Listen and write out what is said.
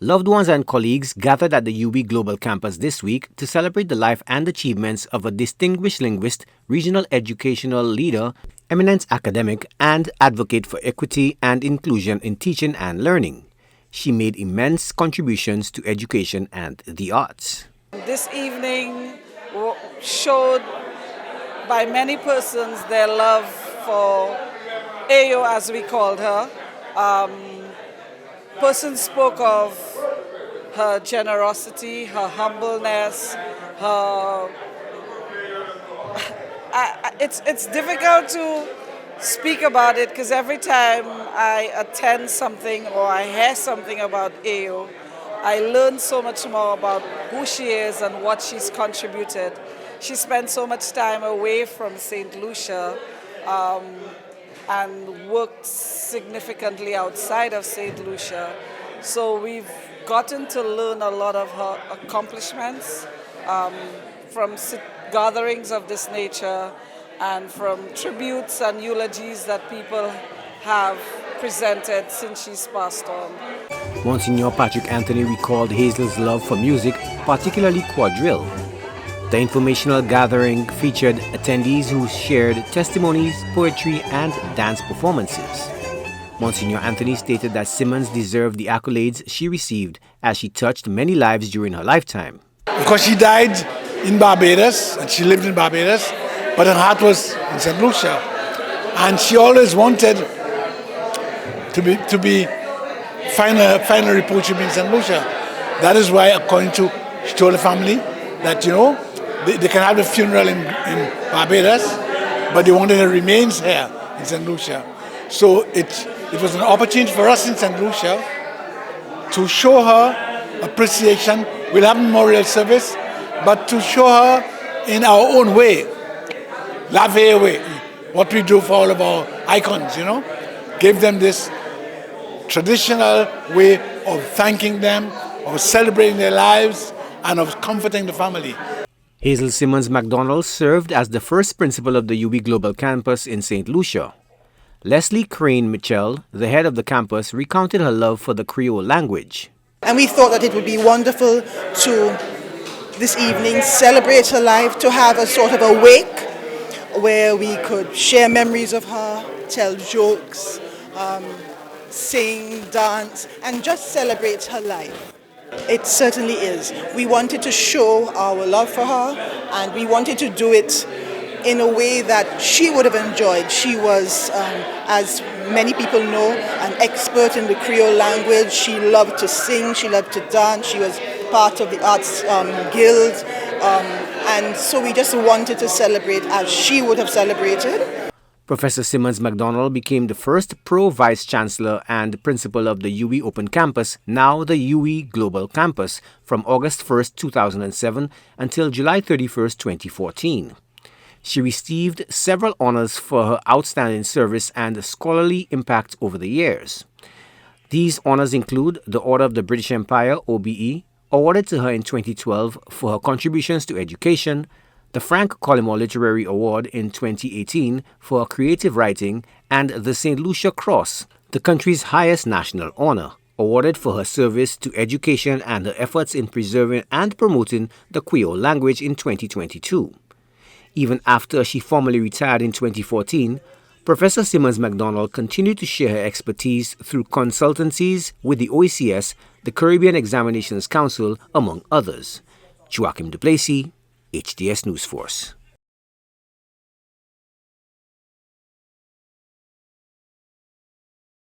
Loved ones and colleagues gathered at the UB Global Campus this week to celebrate the life and achievements of a distinguished linguist, regional educational leader, eminent academic, and advocate for equity and inclusion in teaching and learning. She made immense contributions to education and the arts. This evening showed by many persons their love for Ayo, as we called her. Persons spoke of her generosity, her humbleness, her... It's difficult to speak about it because every time I attend something or I hear something about Ayo, I learn so much more about who she is and what she's contributed. She spent so much time away from St. Lucia and worked significantly outside of St. Lucia. So we've gotten to learn a lot of her accomplishments from gatherings of this nature and from tributes and eulogies that people have presented since she's passed on. Monsignor Patrick Anthony recalled Hazel's love for music, particularly quadrille. The informational gathering featured attendees who shared testimonies, poetry, and dance performances. Monsignor Anthony stated that Simmons deserved the accolades she received as she touched many lives during her lifetime. Of course, she died in Barbados, and she lived in Barbados, but her heart was in St. Lucia. And she always wanted to final report should be in St. Lucia. That is why, according to, she told the family that, they can have the funeral in Barbados, but they wanted her remains here in St. Lucia. So it was an opportunity for us in St. Lucia to show her appreciation. We'll have a memorial service, but to show her in our own way, la vie way, what we do for all of our icons, give them this traditional way of thanking them, of celebrating their lives, and of comforting the family. Hazel Simmons-Mcdonald served as the first principal of the UB Global Campus in St. Lucia. Leslie Crane Mitchell, the head of the campus, recounted her love for the Creole language. And we thought that it would be wonderful to, this evening, celebrate her life, to have a sort of a wake where we could share memories of her, tell jokes, sing, dance, and just celebrate her life. It certainly is. We wanted to show our love for her, and we wanted to do it in a way that she would have enjoyed. She was, as many people know, an expert in the Creole language. She loved to sing, she loved to dance, she was part of the Arts Guild, and so we just wanted to celebrate as she would have celebrated. Professor Simmons-Mcdonald became the first pro-vice-chancellor and principal of the UWI Open Campus, now the UWI Global Campus, from August 1, 2007 until July 31, 2014. She received several honors for her outstanding service and scholarly impact over the years. These honors include the Order of the British Empire, OBE, awarded to her in 2012 for her contributions to education, the Frank Collymore Literary Award in 2018 for her creative writing, and the St. Lucia Cross, the country's highest national honor, awarded for her service to education and her efforts in preserving and promoting the Creole language in 2022. Even after she formally retired in 2014, Professor Simmons-Mcdonald continued to share her expertise through consultancies with the OECS, the Caribbean Examinations Council, among others. Joachim Duplessis, HDS News Force.